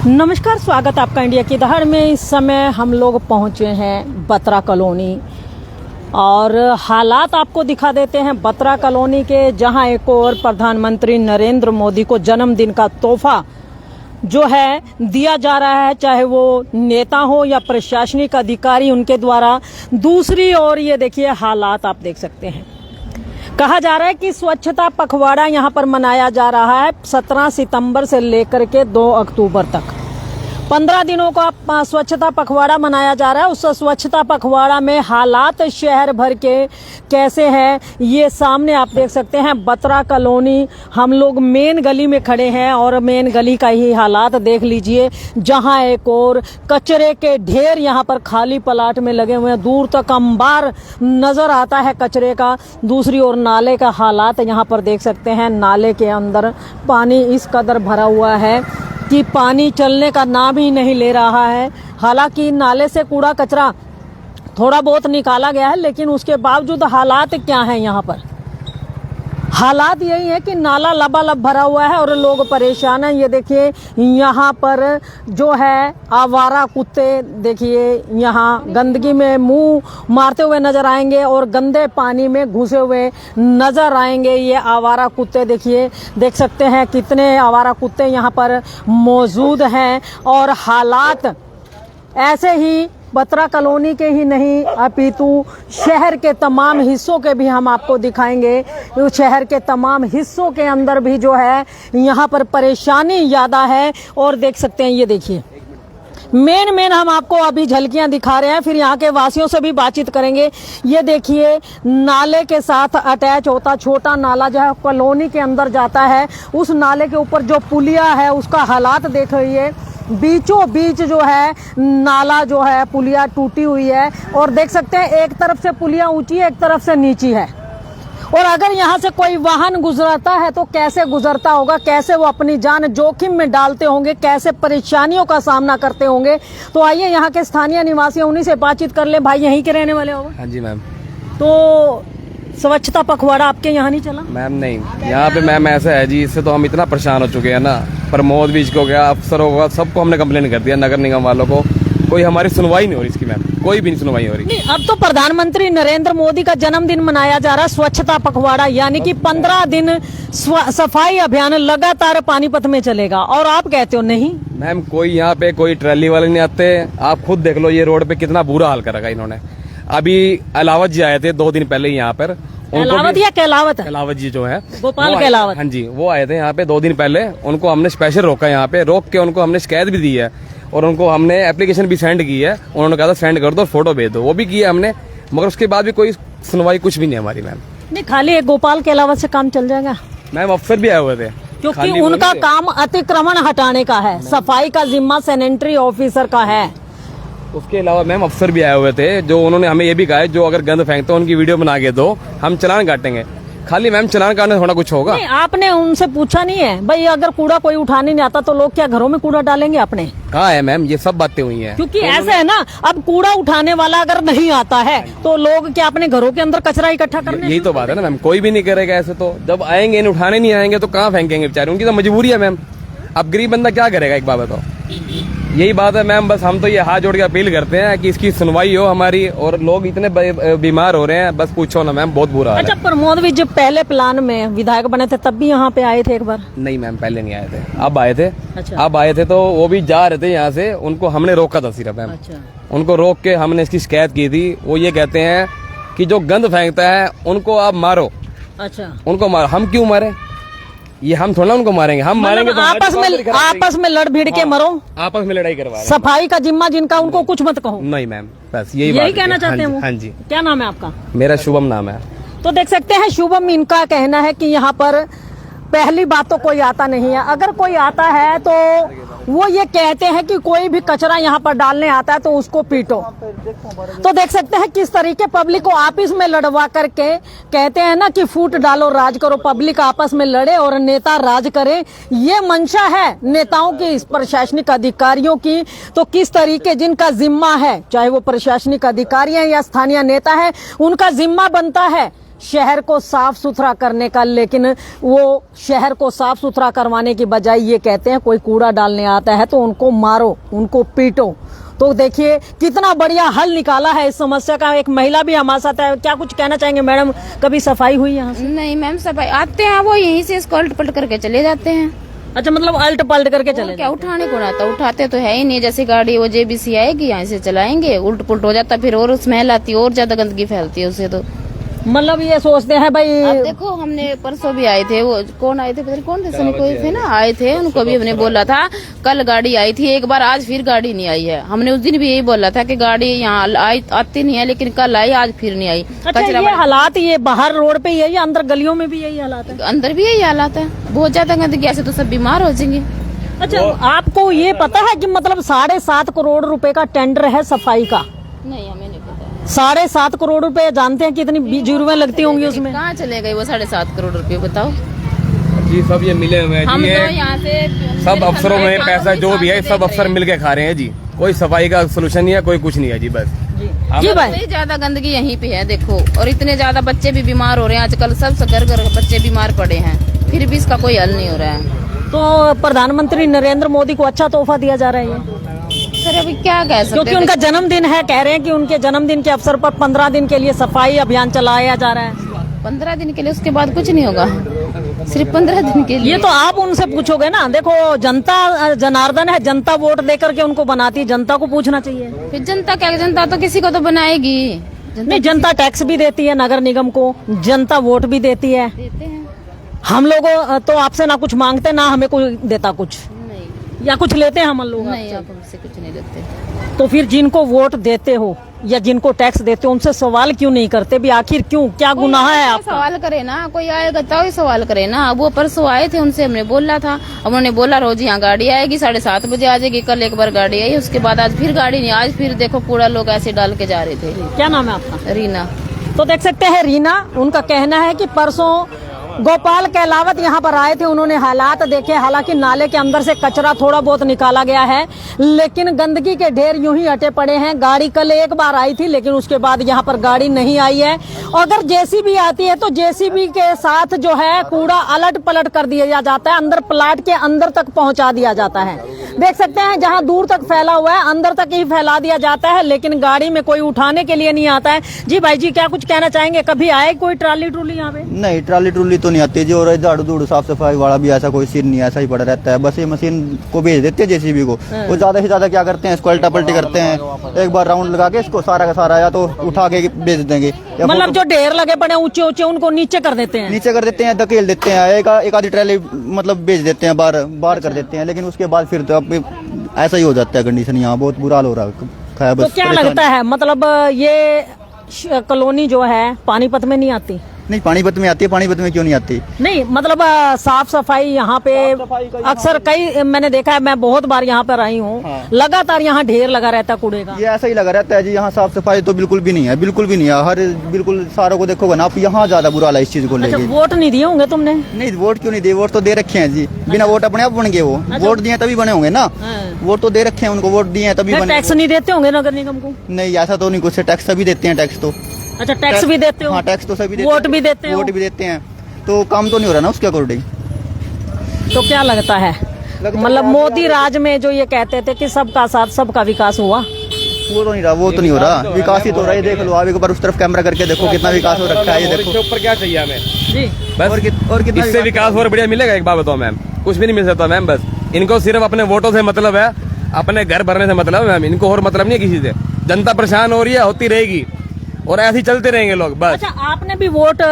नमस्कार, स्वागत आपका इंडिया की दहाड़ में। इस समय हम लोग पहुंचे हैं बत्रा कॉलोनी और हालात आपको दिखा देते हैं बत्रा कॉलोनी के, जहां एक और प्रधानमंत्री नरेंद्र मोदी को जन्मदिन का तोहफा जो है दिया जा रहा है, चाहे वो नेता हो या प्रशासनिक अधिकारी उनके द्वारा। दूसरी ओर ये देखिए हालात आप देख सकते हैं। कहा जा रहा है कि स्वच्छता पखवाड़ा यहाँ पर मनाया जा रहा है 17 सितंबर से लेकर के 2 अक्टूबर तक। 15 दिनों का स्वच्छता पखवाड़ा मनाया जा रहा है। उस स्वच्छता पखवाड़ा में हालात शहर भर के कैसे हैं ये सामने आप देख सकते हैं। बत्रा कॉलोनी, हम लोग मेन गली में खड़े हैं और मेन गली का ही हालात देख लीजिए, जहां एक और कचरे के ढेर यहाँ पर खाली प्लाट में लगे हुए हैं। दूर तक अंबार नजर आता है कचरे का। दूसरी ओर नाले का हालात यहाँ पर देख सकते हैं। नाले के अंदर पानी इस कदर भरा हुआ है कि पानी चलने का नाम ही नहीं ले रहा है। हालांकि नाले से कूड़ा कचरा थोड़ा बहुत निकाला गया है, लेकिन उसके बावजूद हालात क्या हैं यहाँ पर? हालात यही है कि नाला लबालब भरा हुआ है और लोग परेशान हैं। ये देखिए यहाँ पर जो है आवारा कुत्ते, देखिए यहाँ गंदगी में मुंह मारते हुए नजर आएंगे और गंदे पानी में घुसे हुए नजर आएंगे। ये आवारा कुत्ते देखिए, देख सकते हैं कितने आवारा कुत्ते यहाँ पर मौजूद हैं। और हालात ऐसे ही बत्रा कॉलोनी के ही नहीं अपितु शहर के तमाम हिस्सों के भी हम आपको दिखाएंगे। शहर के तमाम हिस्सों के अंदर भी जो है यहाँ पर परेशानी ज्यादा है। और देख सकते हैं, ये देखिए मेन हम आपको अभी झलकियां दिखा रहे हैं, फिर यहाँ के वासियों से भी बातचीत करेंगे। ये देखिए नाले के साथ अटैच होता छोटा नाला जो है कॉलोनी के अंदर जाता है। उस नाले के ऊपर जो पुलिया है उसका हालात देख रहिए। बीचों बीच जो है नाला जो है पुलिया टूटी हुई है और देख सकते हैं एक तरफ से पुलिया ऊंची है, एक तरफ से नीची है। और अगर यहाँ से कोई वाहन गुजरता है तो कैसे गुजरता होगा, कैसे वो अपनी जान जोखिम में डालते होंगे, कैसे परेशानियों का सामना करते होंगे। तो आइए यहाँ के स्थानीय निवासी उन्हीं से बातचीत कर ले। भाई यहीं के रहने वाले हो? हाँ जी मैम। तो स्वच्छता पखवाड़ा आपके यहाँ नहीं चला? मैम नहीं, यहाँ पे मैम ऐसा है जी, इससे तो हम इतना परेशान हो चुके हैं ना। प्रमोद बीच को गया, अफसरों को, सबको हमने कंप्लेन कर दिया, नगर निगम वालों को। कोई हमारी सुनवाई नहीं हो रही इसकी मैम, कोई भी नहीं सुनवाई हो रही। नहीं, अब तो प्रधानमंत्री नरेंद्र मोदी का जन्मदिन मनाया जा रहा है, स्वच्छता पखवाड़ा, यानी कि 15 दिन सफाई अभियान लगातार पानीपत में चलेगा और आप कहते हो नहीं? मैम कोई यहाँ पे कोई ट्रैली वाले नहीं आते। आप खुद देख लो ये रोड पे कितना बुरा हाल कर रखा इन्होंने। अभी अलावत जी आए थे 2 दिन पहले यहाँ पर। अलावत या कैलावत? कैलावत जी जो है गोपाल कैलावत। हाँ जी, वो आए थे यहाँ पे 2 दिन पहले। उनको हमने स्पेशल रोका, यहाँ पे रोक के उनको हमने शिकायत भी दी है और उनको हमने एप्लीकेशन भी सेंड की है। उन्होंने कहा था सेंड कर दो, फोटो भेज दो, वो भी किया हमने, मगर उसके बाद भी कोई सुनवाई कुछ भी नहीं हमारी मैम। नहीं, खाली एक गोपाल कैलावत से काम चल जाएगा? मैम अफसर भी आए हुए थे, क्योंकि उनका काम अतिक्रमण हटाने का है, सफाई का जिम्मा सैनिटरी ऑफिसर का है। उसके अलावा मैम अफसर भी आए हुए थे, जो उन्होंने हमें ये भी कहा है जो अगर गंद फेंकते हो उनकी वीडियो बना के दो, हम चालान काटेंगे। खाली मैम चालान काटने थोड़ा कुछ होगा? नहीं, आपने उनसे पूछा नहीं है भाई अगर कूड़ा कोई उठाने नहीं आता तो लोग क्या घरों में कूड़ा डालेंगे अपने? कहाँ है मैम, ये सब बातें हुई हैं। क्योंकि ऐसे है ना, अब कूड़ा उठाने वाला अगर नहीं आता है तो लोग क्या अपने घरों के अंदर कचरा इकट्ठा करने? यही तो बात है ना मैम, कोई भी नहीं करेगा ऐसे। तो जब आएंगे इन उठाने नहीं आएंगे तो कहाँ फेंकेंगे बेचारे, उनकी तो मजबूरी है मैम। अब गरीब बंदा क्या करेगा, एक बात बताओ। यही बात है मैम, बस हम तो ये हाथ जोड़ के अपील करते हैं कि इसकी सुनवाई हो हमारी। और लोग इतने बीमार हो रहे हैं, बस पूछो ना मैम, बहुत बुरा हाल है। अच्छा, प्रमोद भी जब पहले प्लान में विधायक बने थे तब भी यहाँ पे आए थे एक बार? नहीं मैम, पहले नहीं आए थे, अब आए थे। अच्छा। अब आए थे तो वो भी जा रहे थे यहाँ से, उनको हमने रोका था सिर्फ मैम। अच्छा। उनको रोक के हमने इसकी शिकायत की थी। वो ये कहते हैं कि जो गंद फेंकता है उनको आप मारो। अच्छा, उनको मारो। हम क्यों मारे? ये हम थोड़ा उनको मारेंगे, हम मारेंगे तो आपस में लड़ भिड़ के मरो, आपस में लड़ाई करवा। सफाई का जिम्मा जिनका उनको कुछ मत कहो। नहीं मैम, बस यही कहना चाहते हैं वो? हाँ जी। क्या नाम है आपका? मेरा शुभम नाम है। तो देख सकते हैं शुभम, इनका कहना है कि यहाँ पर पहली बात तो कोई आता नहीं है, अगर कोई आता है तो वो ये कहते हैं कि कोई भी कचरा यहाँ पर डालने आता है तो उसको पीटो। तो देख सकते हैं किस तरीके पब्लिक को आपस में लड़वा करके, कहते हैं ना कि फूट डालो राज करो, पब्लिक आपस में लड़े और नेता राज करे। ये मंशा है नेताओं की, प्रशासनिक अधिकारियों की। तो किस तरीके जिनका जिम्मा है, चाहे वो प्रशासनिक अधिकारी हैं या स्थानीय नेता है, उनका जिम्मा बनता है शहर को साफ सुथरा करने का, लेकिन वो शहर को साफ सुथरा करवाने की बजाय ये कहते हैं कोई कूड़ा डालने आता है तो उनको मारो, उनको पीटो। तो देखिए कितना बढ़िया हल निकाला है इस समस्या का। एक महिला भी हमारे साथ है, क्या कुछ कहना चाहेंगे मैडम? कभी सफाई हुई यहाँ से? नहीं मैम, सफाई आते हैं वो यहीं से इसको उलट पलट करके चले जाते हैं। अच्छा, मतलब अल्ट पलट करके चले क्या उठाने को आता, उठाते तो है ही नहीं। जैसे गाड़ी वो जेबीसी आएगी यहाँ से चलाएंगे, उल्ट पुलट हो जाता, फिर और स्मेल आती है और ज्यादा गंदगी फैलती है उससे। तो मतलब ये सोचते हैं भाई। अब देखो हमने परसों भी आए थे, वो कौन आए थे पता नहीं कौन थे, सनी कोई थे ना, आए थे, उनको भी हमने बोला था कल गाड़ी आई थी एक बार, आज फिर गाड़ी नहीं आई है। हमने उस दिन भी यही बोला था कि गाड़ी यहाँ आती नहीं है, लेकिन कल आई, आज फिर नहीं आई। अच्छा, ये हालात ये बाहर रोड पे यही, अंदर गलियों में भी यही हालात है? अंदर भी यही हालात है, बहुत ज्यादा गंदगी, ऐसे तो सब बीमार हो जाएंगे। अच्छा, आपको ये पता है कि मतलब 7.5 करोड़ रुपए का टेंडर है सफाई का? नहीं, हमें नहीं पता। 7.5 करोड़ रुपए, जानते हैं कितनी जुर्में लगती होंगी उसमें? कहाँ चले गए वो 7.5 करोड़ रुपए, बताओ। जी सब ये मिले हुए हैं हम जी, तो ये यहाँ से सब अफसरों में पैसा जो भी है सब अफसर मिल के खा रहे हैं जी। कोई सफाई का सोल्यूशन नहीं है, कोई कुछ नहीं है जी। बस जी भाई, सबसे ज्यादा गंदगी यहीं पे है देखो, और इतने ज्यादा बच्चे भी बीमार हो रहे हैं आजकल, सब घर घर बच्चे बीमार पड़े हैं, फिर भी इसका कोई हल नहीं हो रहा है। तो प्रधानमंत्री नरेंद्र मोदी को अच्छा तोहफा दिया जा रहा है ये? सर अभी क्या कह सकते क्योंकि हैं, उनका जन्मदिन है, कह रहे हैं कि उनके जन्मदिन के अवसर पर 15 दिन के लिए सफाई अभियान चलाया जा रहा है। 15 दिन के लिए, उसके बाद कुछ नहीं होगा, सिर्फ 15 दिन के लिए। ये तो आप उनसे पूछोगे ना। देखो जनता जनार्दन है, जनता वोट दे करके उनको बनाती है, जनता को पूछना चाहिए। फिर जनता क्या, जनता तो किसी को तो बनाएगी। नहीं, जनता टैक्स भी देती है नगर निगम को, जनता वोट भी देती है। देते हैं। हम लोग तो आपसे ना कुछ मांगते ना हमें कोई देता कुछ, नहीं या कुछ लेते हैं हम लोग नहीं, आपसे? आप हमसे कुछ नहीं लेते। तो फिर जिनको वोट देते हो या जिनको टैक्स देते हो उनसे सवाल क्यों नहीं करते भी? आखिर क्यों, क्या गुनाह है आपका? सवाल करे ना, कोई आएगा तो ही सवाल करे ना। अब वो परसों आए थे, उनसे हमने बोला था, अब उन्होंने बोला रोज यहाँ गाड़ी आएगी, 7:30 बजे आ जाएगी। कल एक बार गाड़ी आई, उसके बाद आज फिर गाड़ी नहीं। आज फिर देखो कूड़ा लोग ऐसे डाल के जा रहे थे। क्या नाम है आपका? रीना। तो देख सकते हैं रीना, उनका कहना है कि परसों गोपाल कहलावत यहाँ पर आए थे, उन्होंने हालात देखे। हालांकि नाले के अंदर से कचरा थोड़ा बहुत निकाला गया है, लेकिन गंदगी के ढेर यूं ही हटे पड़े हैं। गाड़ी कल एक बार आई थी, लेकिन उसके बाद यहाँ पर गाड़ी नहीं आई है। और अगर जेसीबी आती है तो जेसीबी के साथ जो है कूड़ा अलट पलट कर दिया जाता है, अंदर प्लाट के अंदर तक पहुंचा दिया जाता है। देख सकते हैं जहां दूर तक फैला हुआ है अंदर तक ही फैला दिया जाता है, लेकिन गाड़ी में कोई उठाने के लिए नहीं आता है। जी भाई जी, क्या कुछ कहना चाहेंगे? कभी आए कोई ट्राली ट्रूली यहाँ पे? नहीं, ट्राली ट्रूली तो नहीं आती जी, और झाड़ू धूड़ू साफ सफाई वाला भी ऐसा कोई सीन नहीं, ऐसा ही पड़ा रहता है। बस ये मशीन को भेज देते हैं जेसीबी को, वो ज्यादा से ज्यादा क्या करते हैं, इसको अल्टा पल्टी करते हैं, एक बार राउंड लगा के इसको सारा का सारा या तो उठा के भेज देंगे, या मतलब जो ढेर लगे पड़े ऊंचे ऊंचे उनको नीचे कर देते हैं, नीचे कर देते हैं, धकेल देते हैं, एक आधी ट्राली मतलब भेज देते हैं, बाहर कर देते हैं। लेकिन उसके बाद फिर तो ऐसा ही हो जाता है कंडीशन, यहाँ बहुत बुरा हाल हो रहा है। तो क्या लगता है मतलब ये कॉलोनी जो है पानीपत में नहीं आती? नहीं, पानीपत में आती है। पानीपत में क्यों नहीं आती? नहीं मतलब साफ सफाई यहाँ पे अक्सर कई मैंने देखा है, मैं बहुत बार यहाँ पर आई हूँ। हाँ। लगातार यहाँ ढेर लगा रहता है कूड़े का। ये ऐसा ही लगा रहता है जी, यहाँ साफ सफाई तो बिल्कुल भी नहीं है, बिल्कुल भी नहीं है। हर बिल्कुल सारों को देखोगे ना आप, यहाँ ज्यादा बुरा हाल है इस चीज को अच्छा, लेके। वोट नहीं दिए होंगे तुमने? नहीं, वोट क्यों नहीं दिए? वोट तो दे रखे हैं जी, बिना वोट अपने आप बन गए वो। वोट दिए तभी बने होंगे ना, वोट तो दे रखे हैं उनको, वोट दिए हैं तभी फिर बने। टैक्स नहीं देते होंगे नगर निगम को? नहीं, ऐसा तो नहीं कुछ, टैक्स सभी देते हैं, टैक्स तो। अच्छा, टैक्स भी देते हो? हाँ, टैक्स तो सभी देते वोट हैं, भी देते हो? वोट भी देते हैं, तो काम तो नहीं हो रहा ना उसके अकॉर्डिंग। तो क्या लगता है मतलब मोदी राज में जो ये कहते थे कि सबका साथ सबका विकास हुआ, वो तो नहीं रहा, वो तो नहीं हो रहा। विकास ही तो हो रहा है, देख लो आप एक बार उस तरफ कैमरा करके देखो कितना विकास हो रखा है, ये और देखो। इससे ऊपर क्या चाहिए हमें? जी बस और कितना इससे विकास और बढ़िया मिलेगा? एक बात बताओ मैम, कुछ भी नहीं मिल सकता मैम। बस इनको सिर्फ अपने वोटों से मतलब है, अपने घर भरने से मतलब है मैम, इनको और मतलब नहीं है किसी से। जनता परेशान हो रही है, होती रहेगी, और ऐसे ही चलते रहेंगे लोग बस। अच्छा, आपने भी वोट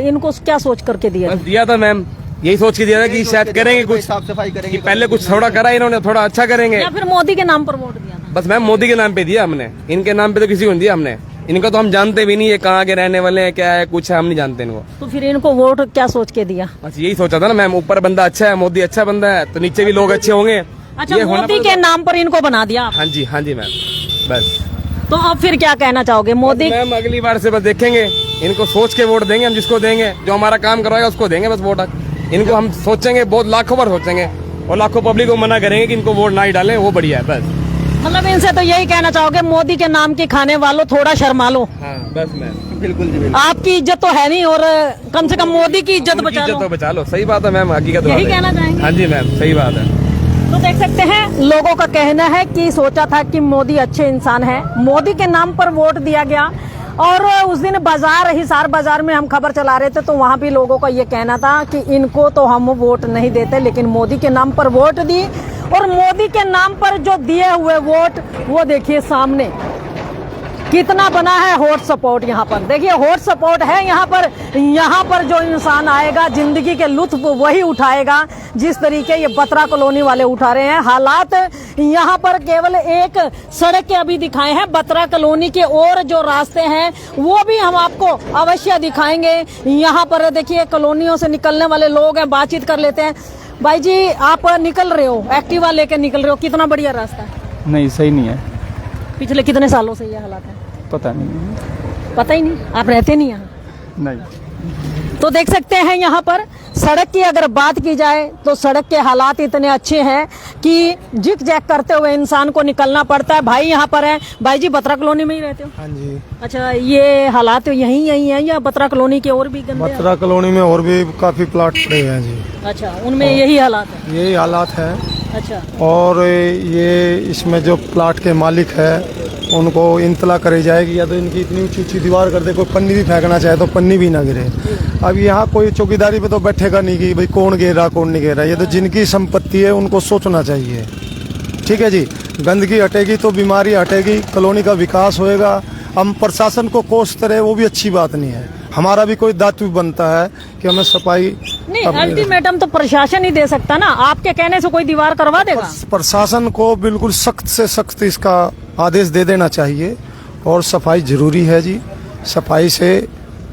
इनको क्या सोच करके दिया? बस दिया था मैम, यही सोच के दिया था कि शायद करेंगे कुछ, साफ सफाई करेंगे, कि पहले कुछ थोड़ा करा इन्होंने, थोड़ा अच्छा करेंगे। या फिर मोदी के नाम पर वोट दिया था? बस मैम मोदी के नाम पे दिया हमने, इनके नाम पे तो किसी को नहीं दिया हमने। इनका तो हम जानते भी नहीं है कहाँ के रहने वाले हैं, क्या है कुछ है, हम नहीं जानते इनको। तो फिर इनको वोट क्या सोच के दिया? बस यही सोचा था ना मैम, ऊपर बंदा अच्छा है, मोदी अच्छा बंदा है, तो नीचे भी लोग अच्छे होंगे। अच्छा, ये होना मोदी के नाम पर इनको बना दिया आप? हाँ जी मैम। बस तो अब फिर क्या कहना चाहोगे? मोदी मैम अगली बार से बस देखेंगे, इनको सोच के वोट देंगे हम, जिसको देंगे जो हमारा काम करवाएगा उसको देंगे बस वोट। इनको हम सोचेंगे, बहुत लाखों बार सोचेंगे, और लाखों पब्लिक को मना करेंगे कि इनको वोट ना ही डालें, वो बढ़िया है बस। मतलब इनसे तो यही कहना चाहोगे मोदी के नाम की खाने वालों थोड़ा शर्मा लो। हाँ बस मैम। बिल्कुल जी बिल्कुल। आपकी इज्जत तो है नहीं, और कम से कम मोदी की इज्जत बचा इज्जत लो, तो बचा लो। सही बात है मैम, हकीकत यही बात है। कहना चाहेंगे? हाँ जी मैम, सही बात है। तो देख सकते हैं लोगों का कहना है कि सोचा था कि मोदी अच्छे इंसान है, मोदी के नाम पर वोट दिया गया। और उस दिन बाजार, हिसार बाजार में हम खबर चला रहे थे, तो वहां भी लोगों का ये कहना था कि इनको तो हम वोट नहीं देते, लेकिन मोदी के नाम पर वोट दी। और मोदी के नाम पर जो दिए हुए वोट, वो देखिए सामने कितना बना है हॉट सपोर्ट। यहाँ पर देखिए हॉट सपोर्ट है। यहाँ पर जो इंसान आएगा जिंदगी के लुत्फ वही उठाएगा, जिस तरीके ये बत्रा कॉलोनी वाले उठा रहे हैं। हालात यहाँ पर केवल एक सड़क के अभी दिखाए हैं, बत्रा कॉलोनी के और जो रास्ते हैं वो भी हम आपको अवश्य दिखाएंगे। यहाँ पर देखिए कॉलोनियों से निकलने वाले लोग हैं, बातचीत कर लेते हैं। भाई जी, आप निकल रहे हो, एक्टिवा लेके निकल रहे हो, कितना बढ़िया रास्ता है। नहीं, सही नहीं है। पिछले कितने सालों से ये हालात है? पता नहीं। पता ही नहीं, आप रहते नहीं यहाँ? नहीं। तो देख सकते हैं यहाँ पर सड़क की अगर बात की जाए तो सड़क के हालात इतने अच्छे हैं कि जिग जैग करते हुए इंसान को निकलना पड़ता है। भाई यहाँ पर है। भाई जी, बत्रा कॉलोनी में ही रहते हो? हाँ जी। अच्छा, ये हालात यही हैं या बत्रा कॉलोनी के और भी गंदे? बत्रा कॉलोनी में और भी काफी प्लाट पड़े हैं जी। अच्छा, उनमें यही हालात है? यही हालात है। अच्छा। और ये इसमें जो प्लाट के मालिक है उनको इंतला करी जाएगी, या तो इनकी इतनी ऊंची ऊंची दीवार कर दे, कोई पन्नी भी फेंकना चाहे तो पन्नी भी ना गिरे। अब यहाँ कोई चौकीदारी पे तो बैठेगा नहीं कि भाई कौन गिर रहा कौन नहीं गिर रहा। ये तो जिनकी संपत्ति है उनको सोचना चाहिए। ठीक है जी, गंदगी हटेगी तो बीमारी हटेगी, कॉलोनी का विकास होएगा। हम प्रशासन को कोसते रहे वो भी अच्छी बात नहीं है। हमारा भी कोई दायित्व बनता है कि हमें सफाई नहीं, अल्टीमेटम तो प्रशासन ही दे सकता ना, आपके कहने से कोई दीवार करवा देगा? प्रशासन को बिल्कुल सख्त से सख्त इसका आदेश दे देना चाहिए। और सफाई जरूरी है जी, सफाई से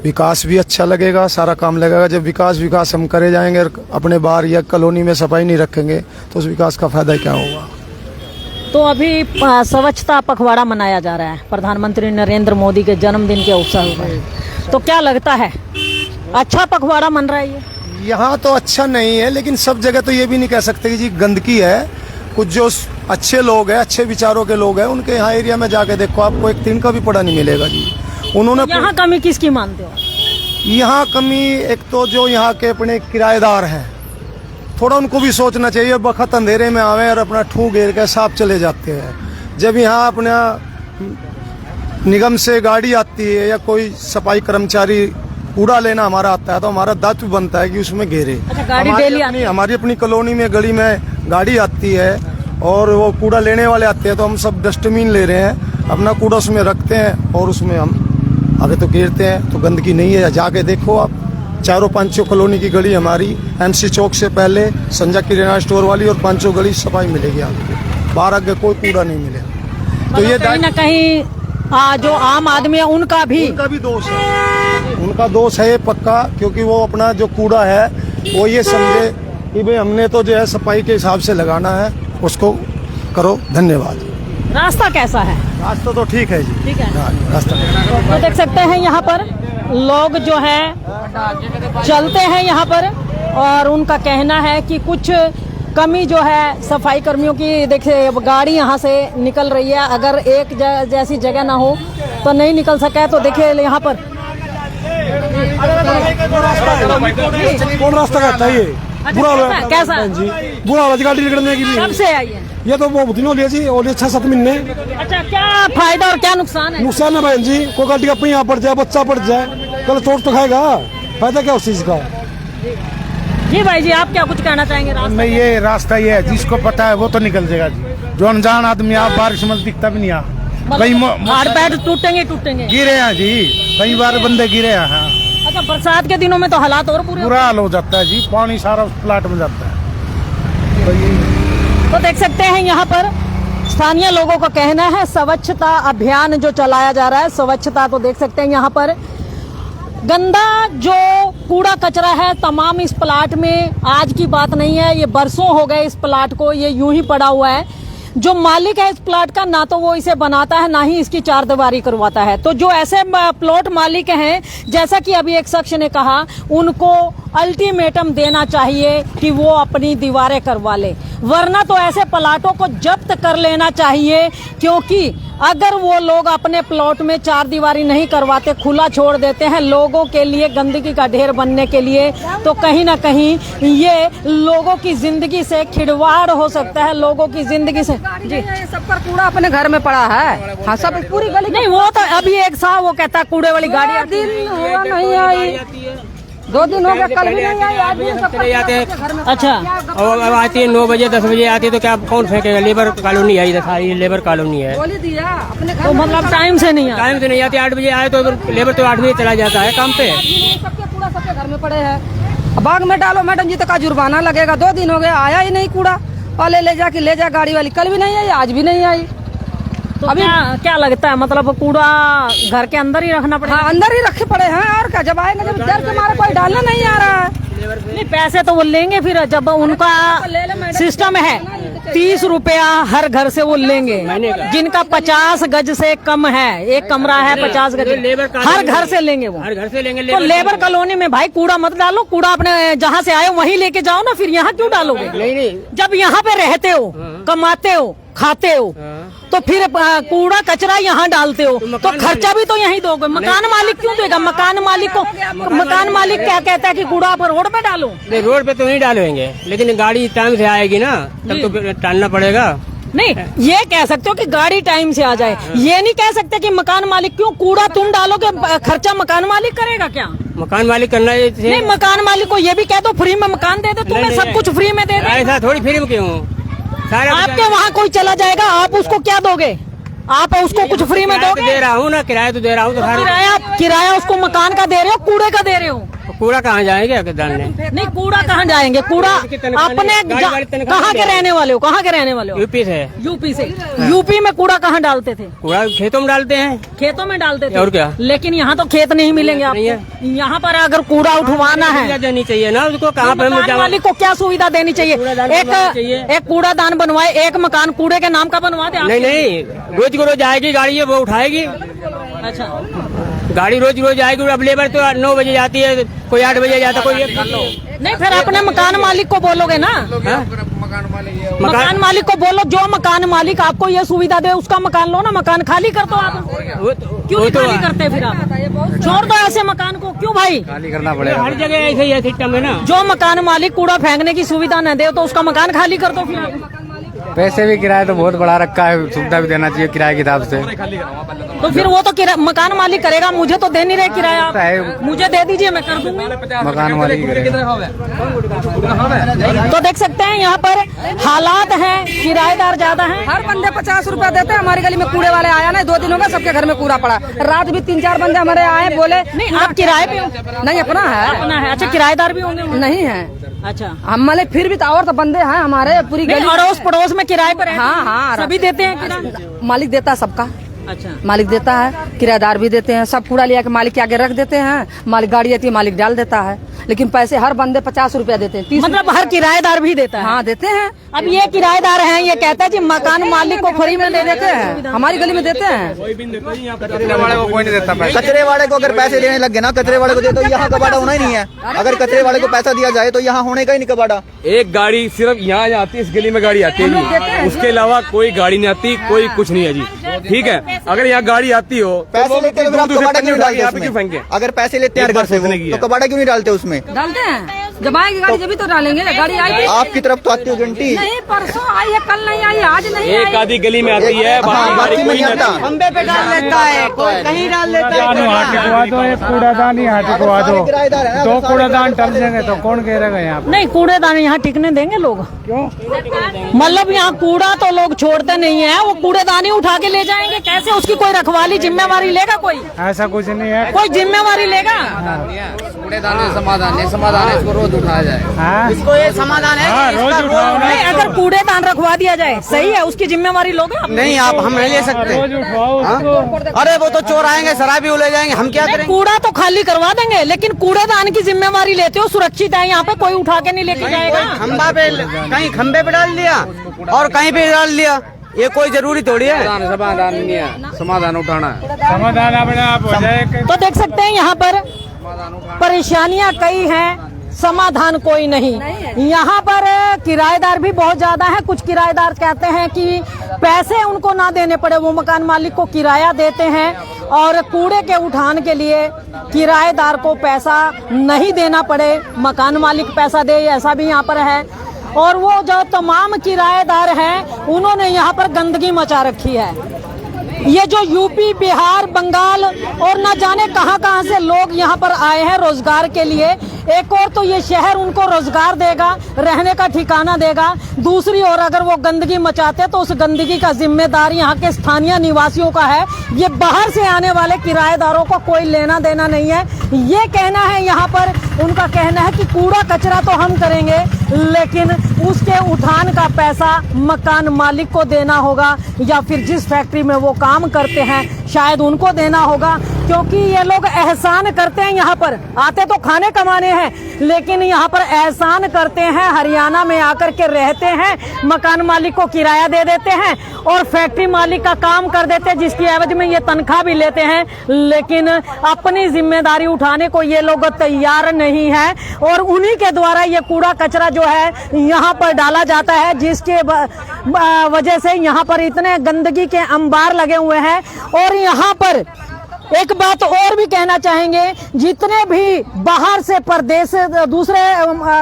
विकास भी अच्छा लगेगा, सारा काम लगेगा। जब विकास हम करे जाएंगे और अपने बाहर या कॉलोनी में सफाई नहीं रखेंगे तो उस विकास का फायदा क्या होगा। तो अभी स्वच्छता पखवाड़ा मनाया जा रहा है प्रधानमंत्री नरेंद्र मोदी के जन्मदिन के अवसर पर, तो क्या लगता है अच्छा पखवाड़ा मन रहा है ये? यहाँ तो अच्छा नहीं है, लेकिन सब जगह तो ये भी नहीं कह सकते कि जी गंदगी है। कुछ जो अच्छे लोग हैं, अच्छे विचारों के लोग हैं, उनके यहाँ एरिया में जाके देखो, आपको एक तिनका भी पड़ा नहीं मिलेगा जी। उन्होंने यहाँ कमी किसकी मानते हो? यहाँ कमी एक तो जो यहाँ के अपने किराएदार हैं, थोड़ा उनको भी सोचना चाहिए। बखत अंधेरे में आवे और अपना ठू घेर के साफ चले जाते हैं। जब यहाँ अपना निगम से गाड़ी आती है या कोई सफाई कर्मचारी कूड़ा लेना हमारा आता है, तो हमारा दायित्व बनता है कि उसमें घेरे। अच्छा, गाड़ी डेली आती है? हमारी अपनी कॉलोनी में गली में गाड़ी आती है और वो कूड़ा लेने वाले आते हैं, तो हम सब डस्टबिन ले रहे हैं, अपना कूड़ा उसमें रखते हैं और उसमें हम आगे तो घेरते हैं। तो गंदगी नहीं है, जाके देखो आप। चारों पांचों कॉलोनी की गली हमारी, एमसी चौक से पहले संजय किराना स्टोर वाली और पांचों गली सफाई मिलेगी आपको, बाहर आगे कोई कूड़ा नहीं मिलेगा। तो ये कहीं ना कहीं जो आम आदमी है उनका भी दोष है, उनका दोष है ये पक्का। क्योंकि वो अपना जो कूड़ा है वो ये समझे कि भाई हमने तो जो है सफाई के हिसाब से लगाना है, उसको करो। धन्यवाद। रास्ता कैसा है? रास्ता तो ठीक है जी। ठीक है। हाँ, रास्ता तो देख सकते हैं यहाँ पर लोग जो है चलते हैं यहाँ पर, और उनका कहना है कि कुछ कमी जो है सफाई कर्मियों की। देखिए गाड़ी यहाँ से निकल रही है, अगर एक जैसी जगह ना हो तो नहीं निकल सका है। तो देखिए यहाँ पर कौन रास्ता कहता है ये? बुरा कैसा जी, बुरा गाड़ी निकलने की कब से आई है? ये तो बहुत दिन हो लिया जी, और 6-7 महीने। अच्छा, क्या फायदा और क्या नुकसान है? नुकसान है बहन जी, कोई गाड़ी का पहिया पड़ जाए, बच्चा पड़ जाए, कल चोट तो खाएगा, फायदा क्या उस चीज का। जी भाई जी, आप क्या कुछ कहना चाहेंगे? मैं ये रास्ता ये है, जिसको पता है वो तो निकल जाएगा जी। जो अनजान आदमी आप बारिश में दिखता भी नहीं आ, कई हाथ पैर टूटेंगे गिरे हैं जी, कई बार बंदे गिरे हैं। हाँ। अच्छा, बरसात के दिनों में तो हालात और बुरा हाल हो जाता है जी, पानी सारा प्लाट में जाता है। तो देख सकते हैं यहाँ पर स्थानीय लोगों का कहना है स्वच्छता अभियान जो चलाया जा रहा है, स्वच्छता तो देख सकते हैं यहाँ पर गंदा जो कूड़ा कचरा है तमाम इस प्लाट में आज की बात नहीं है, ये बरसों हो गए इस प्लाट को ये यूं ही पड़ा हुआ है। जो मालिक है इस प्लाट का ना तो वो इसे बनाता है ना ही इसकी चारदीवारी करवाता है। तो जो ऐसे प्लॉट मालिक हैं, जैसा कि अभी एक शख्स ने कहा, उनको अल्टीमेटम देना चाहिए कि वो अपनी दीवारें करवा ले, वरना तो ऐसे प्लाटों को जब्त कर लेना चाहिए। क्योंकि अगर वो लोग अपने प्लॉट में चार दीवारी नहीं करवाते, खुला छोड़ देते हैं लोगों के लिए गंदगी का ढेर बनने के लिए, तो कहीं ना कहीं ये लोगों की जिंदगी से खिलवाड़ हो सकता है, लोगों की जिंदगी से। जी, सब पर कूड़ा अपने घर में पड़ा है। हाँ, सब पूरी गली नहीं, वो तो अभी एक साहब वो कहता है कूड़े वाली गाड़ी दिन हुआ नहीं आई, 2 दिन हो गया, कल भी नहीं आई, आज भी सब चले जाते हैं। अच्छा, और अब आती है 9 बजे 10 बजे आती है, तो क्या कौन फेंकेगा? लेबर कॉलोनी आई है, सारी लेबर कॉलोनी है। बोली दिया अपने घर तो मतलब टाइम से नहीं आता। टाइम से नहीं आती, 8 बजे आए तो लेबर तो 8 बजे चला जाता है काम पे। सबके कूड़ा सबके घर में पड़े हैं। बाग में डालो मैडम जी, तो का जुर्माना लगेगा। 2 दिन हो गया, आया ही नहीं कूड़ा वाले, ले जा गाड़ी वाली, कल भी नहीं आई, आज भी नहीं आई। तो अभी क्या लगता है, मतलब कूड़ा घर के अंदर ही रखना पड़ेगा? हाँ, अंदर ही रखे पड़े हैं, और क्या। जब आएंगे, जब डर के मारे कोई डालने नहीं आ रहा है। नहीं, पैसे तो वो लेंगे फिर, जब उनका सिस्टम है 30 रुपया हर घर से वो लेंगे, जिनका 50 गज से कम है, एक कमरा है 50 गज, हर घर से लेंगे वो, हर घर से लेंगे। तो लेबर कॉलोनी में भाई कूड़ा मत डालो, कूड़ा अपने जहाँ से आए वहीं लेके जाओ ना, फिर यहाँ क्यों डालोगे? नहीं, जब यहाँ पे रहते हो, कमाते हो, खाते हो, तो फिर कूड़ा कचरा यहाँ डालते हो, तो खर्चा भी तो यहीं दोगे। मकान मालिक क्यों देगा? मकान मालिक क्या कहता है कि कूड़ा आप रोड पे डालो? नहीं, रोड पे तो नहीं डालेंगे, लेकिन गाड़ी टाइम से आएगी ना, तब तो फिर टालना पड़ेगा। नहीं, ये कह सकते हो कि गाड़ी टाइम से आ जाए, ये नहीं कह सकते कि मकान मालिक क्यों। कूड़ा तुम डालोगे, खर्चा मकान मालिक करेगा क्या? मकान मालिक करना नहीं, मकान मालिक को ये भी कह दो फ्री में मकान दे दो, तुम्हें सब कुछ फ्री में दे दे। ऐसा थोड़ी फ्री में क्यों? आपके वहाँ कोई चला जाएगा, आप उसको क्या दोगे? आप उसको कुछ फ्री में दोगे? दे रहा हूँ ना, किराया तो दे रहा हूँ। तो किराया उसको मकान का दे रहे हो, कूड़े का दे रहे हो? कूड़ा कहाँ जाएंगे डालने? नहीं, कूड़ा कहाँ जाएंगे? कूड़ा अपने कहाँ के रहने वाले हो? कहाँ के रहने वाले हो? यूपी से। यूपी से? यूपी में कूड़ा कहाँ डालते थे? कूड़ा खेतों में डालते हैं। खेतों में डालते थे, और क्या? लेकिन यहाँ तो खेत नहीं मिलेंगे आपको। यहाँ पर अगर कूड़ा उठवाना है, देनी चाहिए ना उसको। कहाँ पर मकान मालिक को क्या सुविधा देनी चाहिए? एक कूड़ादान बनवाए, एक मकान कूड़े के नाम का बनवा दे। नहीं, रोज को रोज आएगी गाड़ी, वो उठाएगी। अच्छा, गाड़ी रोज आएगी। अब लेबर तो 9 बजे जाती है, कोई 8 बजे जाता, कोई नहीं, फिर अपने मकान मालिक को बोलोगे ना। मकान मालिक को बोलो, जो मकान मालिक आपको ये सुविधा दे उसका मकान लो ना, मकान खाली कर दो आप। क्यों नहीं खाली करते फिर आप? छोड़ दो ऐसे मकान को, क्यों भाई? खाली करना पड़ेगा। हर जगह ऐसे ही सिस्टम है ना। जो मकान मालिक कूड़ा फेंकने की सुविधा न दे तो उसका मकान खाली कर दो फिर आप। पैसे भी किराया तो बहुत बढ़ा रखा है, सुविधा भी देना चाहिए किराए के हिसाब से। तो फिर वो तो मकान मालिक करेगा, मुझे तो दे नहीं रहे किराया आप। मुझे दे दीजिए, मैं कर दूंगा। मकान मालिक तो देख सकते हैं यहाँ पर हालात हैं, किराएदार ज्यादा हैं। हर बंदे 50 रुपया देते हैं। हमारी गली में कूड़े वाले आया ना, 2 दिन हो गए, सबके घर में कूड़ा पड़ा। रात भी 3-4 बंदे हमारे आए, बोले नहीं आप किराए पे हो? नहीं, अपना है। अपना है? अच्छा, किराएदार भी होंगे? नहीं है। अच्छा, हम माले फिर भी तो और तो बंदे हैं हमारे पूरी गली। अड़ोस पड़ोस में किराए पर? हाँ, सभी देते हैं किराया? मालिक देता है सबका। अच्छा, मालिक देता है, किराएदार भी देते हैं। सब कूड़ा लिया के मालिक के आगे रख देते हैं, मालिक गाड़ी आती है, मालिक डाल देता है। लेकिन पैसे हर बंदे 50 रुपया देते हैं। 30 मतलब हर किराएदार भी देता है? हाँ, देते हैं। अब ये किराएदार हैं, ये कहता है जी मकान मालिक को फ्री में दे देते हैं, हमारी गली में देते हैं। कचरे वाले को कोई नहीं देता पैसा। कचरे वाले को अगर पैसे देने लग गए ना, कचरे वाले को दे तो यहाँ कबाड़ा होना ही नहीं है। अगर कचरे वाले को पैसा दिया जाए तो यहाँ होने का ही नहीं कबाड़ा। एक गाड़ी सिर्फ यहाँ आती है, इस गली में गाड़ी आती है, उसके अलावा कोई गाड़ी नहीं आती, कोई कुछ नहीं है जी। ठीक है, अगर यहाँ गाड़ी आती हो पैसे लेते हैं, आप कबाड़ा क्यों डालते यहाँ पे क्यों फेंके? अगर पैसे लेते हैं घर से तो कबाड़ा क्यों नहीं डालते उसमें? डालते हैं, जब आएगी गाड़ी जब भी तो डालेंगे। गाड़ी आई आपकी तरफ तो आती हो घंटी? नहीं, परसों आई है, कल नहीं आई, आज नहीं एक आधी गली में आती है, बाकी कोई नहीं आता। खंबे पे डाल लेता है, कोई कहीं डाल लेता है। दो एक कूड़ादान ही हटवा दो, 2 कूड़ादान टल देंगे तो कौन कहेगा यहाँ पे? नहीं, कूड़ेदान यहाँ टिकने देंगे लोग? क्यों? मतलब यहाँ कूड़ा तो लोग छोड़ते नहीं है, वो कूड़ेदान ही उठा के ले जाएंगे कैसे? उसकी कोई रखवाली जिम्मेवारी लेगा कोई? ऐसा कुछ नहीं है। कोई जिम्मेवारी लेगा? कूड़ेदान समाधान है, इसको रोज उठाया जाए। इसको ये समाधान है, रोज उठाओ। नहीं, अगर कूड़ेदान रखवा दिया जाए सही है, उसकी जिम्मेवारी लोगे आप? नहीं, आप हम नहीं ले सकते। रोज उठवाओ उसको। अरे वो तो चोर आएंगे, शराबी ले जाएंगे, हम क्या करेंगे? कूड़ा तो खाली करवा देंगे, लेकिन कूड़ेदान की जिम्मेवारी लेते हो? सुरक्षित है यहाँ पे, कोई उठा के नहीं लेके जाएगा। खंबा पे, कहीं खंबे पे डाल दिया और कहीं पे डाल दिया, ये कोई जरूरी थोड़ी है। समाधान नहीं है, समाधान उठाना है। समाधान अपने आप हो जाए। तो देख सकते हैं यहाँ पर परेशानियां कई हैं, समाधान कोई नहीं। यहाँ पर किराएदार भी बहुत ज्यादा है। कुछ किराएदार कहते हैं कि पैसे उनको ना देने पड़े, वो मकान मालिक को किराया देते हैं और कूड़े के उठान के लिए किराएदार को पैसा नहीं देना पड़े, मकान मालिक पैसा दे, ऐसा भी यहाँ पर है। और वो जो तमाम किराएदार हैं उन्होंने यहाँ पर गंदगी मचा रखी है। ये जो यूपी, बिहार, बंगाल और न जाने कहां से लोग यहाँ पर आए हैं रोजगार के लिए। एक और तो ये शहर उनको रोजगार देगा, रहने का ठिकाना देगा, दूसरी ओर अगर वो गंदगी मचाते तो उस गंदगी का जिम्मेदार यहाँ के स्थानीय निवासियों का है। ये बाहर से आने वाले किराएदारों को कोई लेना देना नहीं है। ये कहना है यहाँ पर, उनका कहना है कि कूड़ा कचरा तो हम करेंगे लेकिन उसके उठान का पैसा मकान मालिक को देना होगा या फिर जिस फैक्ट्री में वो काम करते हैं शायद उनको देना होगा, क्योंकि ये लोग एहसान करते हैं। यहाँ पर आते तो खाने कमाने हैं लेकिन यहाँ पर एहसान करते हैं, हरियाणा में आकर के रहते हैं, मकान मालिक को किराया दे देते हैं और फैक्ट्री मालिक का काम कर देते हैं जिसकी एवज में ये तनख्वाह भी लेते हैं, लेकिन अपनी जिम्मेदारी उठाने को ये लोग तैयार नहीं है और उन्हीं के द्वारा ये कूड़ा कचरा जो है यहाँ पर डाला जाता है, जिसके वजह से यहाँ पर इतने गंदगी के अंबार लगे हुए हैं। और यहाँ पर एक बात और भी कहना चाहेंगे, जितने भी बाहर से प्रदेश दूसरे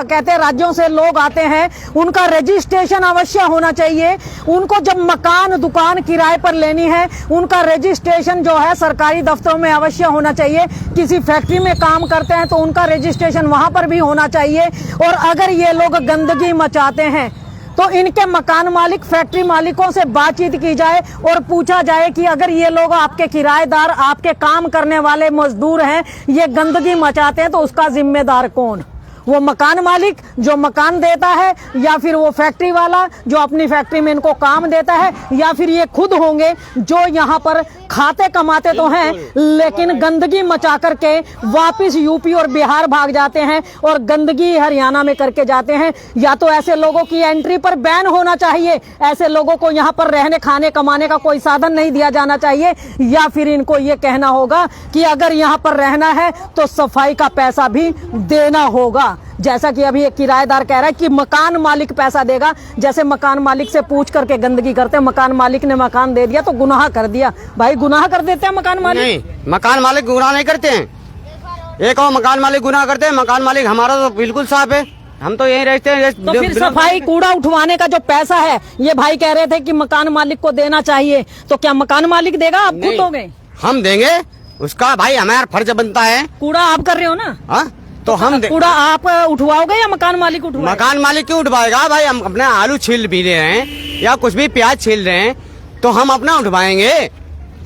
कहते राज्यों से लोग आते हैं उनका रजिस्ट्रेशन अवश्य होना चाहिए। उनको जब मकान दुकान किराए पर लेनी है उनका रजिस्ट्रेशन जो है सरकारी दफ्तरों में अवश्य होना चाहिए। किसी फैक्ट्री में काम करते हैं तो उनका रजिस्ट्रेशन वहां पर भी होना चाहिए। और अगर ये लोग गंदगी मचाते हैं तो इनके मकान मालिक, फैक्ट्री मालिकों से बातचीत की जाए और पूछा जाए कि अगर ये लोग आपके किराएदार, आपके काम करने वाले मजदूर हैं, ये गंदगी मचाते हैं तो उसका जिम्मेदार कौन? वो मकान मालिक जो मकान देता है या फिर वो फैक्ट्री वाला जो अपनी फैक्ट्री में इनको काम देता है या फिर ये खुद होंगे जो यहाँ पर खाते कमाते तो हैं लेकिन गंदगी मचा करके वापस यूपी और बिहार भाग जाते हैं और गंदगी हरियाणा में करके जाते हैं। या तो ऐसे लोगों की एंट्री पर बैन होना चाहिए, ऐसे लोगों को यहाँ पर रहने खाने कमाने का कोई साधन नहीं दिया जाना चाहिए, या फिर इनको ये कहना होगा कि अगर यहाँ पर रहना है तो सफाई का पैसा भी देना होगा। जैसा कि अभी एक किराएदार कह रहा है कि मकान मालिक पैसा देगा, जैसे मकान मालिक से पूछ करके गंदगी करते हैं। मकान मालिक ने मकान दे दिया तो गुनाह कर दिया। भाई गुनाह कर देते हैं मकान मालिक? नहीं, मकान मालिक गुनाह नहीं करते हैं। एक और मकान मालिक गुनाह करते हैं, मकान मालिक हमारा तो बिल्कुल साफ है, हम तो यहीं रहते हैं। तो फिर सफाई कूड़ा उठवाने का जो पैसा है ये भाई कह रहे थे कि मकान मालिक को देना चाहिए, तो क्या मकान मालिक देगा? आप खुद दोगे? हम देंगे, उसका भाई हमारा फर्ज बनता है। कूड़ा आप कर रहे हो ना? हाँ, तो हम कूड़ा आप उठवाओगे या मकान मालिक उठवाएगा? मकान मालिक क्यों उठवाएगा भाई? हम अपने आलू छील भी रहे हैं या कुछ भी प्याज छील रहे हैं तो हम अपना उठवाएंगे।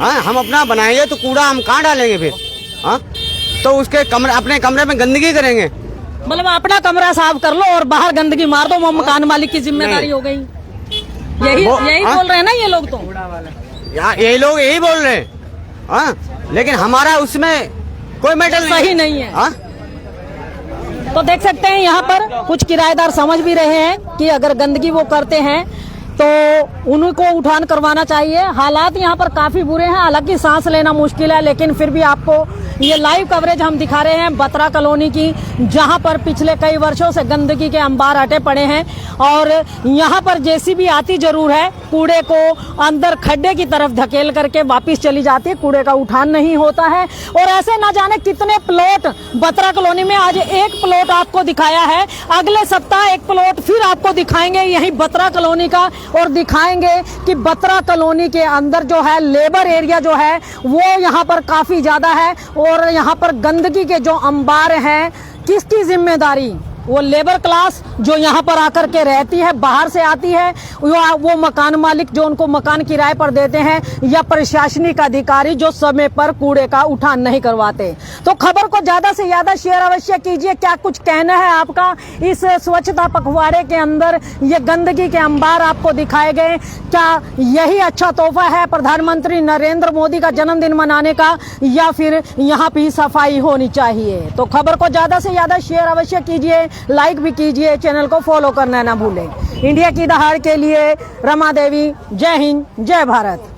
हाँ, हम अपना बनाएंगे तो कूड़ा हम कहाँ डालेंगे फिर? हाँ, तो उसके कमरे, अपने कमरे में गंदगी करेंगे? मतलब अपना कमरा साफ कर लो और बाहर गंदगी मार दो, वो मकान मालिक की जिम्मेदारी हो गई। यही बोल रहे हैं ना ये लोग? तो यही लोग यही बोल रहे हैं। हाँ, लेकिन हमारा उसमें कोई मैटर सही नहीं है। हाँ? तो देख सकते हैं यहाँ पर कुछ किराएदार समझ भी रहे हैं कि अगर गंदगी वो करते हैं तो उनको उठान करवाना चाहिए। हालात यहाँ पर काफी बुरे हैं, हालांकि सांस लेना मुश्किल है, लेकिन फिर भी आपको ये लाइव कवरेज हम दिखा रहे हैं बत्रा कॉलोनी की, जहां पर पिछले कई वर्षों से गंदगी के अंबार हटे पड़े हैं। और यहाँ पर जेसीबी आती जरूर है, कूड़े को अंदर खड्डे की तरफ धकेल करके वापिस चली जाती है, कूड़े का उठान नहीं होता है। और ऐसे ना जाने कितने प्लॉट बत्रा कॉलोनी में, आज एक प्लॉट आपको दिखाया है, अगले सप्ताह एक प्लॉट फिर आपको दिखाएंगे यही बत्रा कॉलोनी का, और दिखाएंगे कि बत्रा कॉलोनी के अंदर जो है लेबर एरिया जो है वो यहाँ पर काफी ज्यादा है। और यहाँ पर गंदगी के जो अंबार हैं, किसकी जिम्मेदारी? वो लेबर क्लास जो यहाँ पर आकर के रहती है, बाहर से आती है, वो मकान मालिक जो उनको मकान किराए पर देते हैं, या प्रशासनिक अधिकारी जो समय पर कूड़े का उठान नहीं करवाते। तो खबर को ज्यादा से ज्यादा शेयर अवश्य कीजिए। क्या कुछ कहना है आपका इस स्वच्छता पखवाड़े के अंदर? ये गंदगी के अंबार आपको दिखाए गए, क्या यही अच्छा तोहफा है प्रधानमंत्री नरेंद्र मोदी का जन्मदिन मनाने का, या फिर यहाँ भी सफाई होनी चाहिए? तो खबर को ज्यादा से ज्यादा शेयर अवश्य कीजिए, लाइक भी कीजिए, चैनल को फॉलो करना ना भूलें। इंडिया की दहाड़ के लिए रमा देवी, जय हिंद, जय भारत।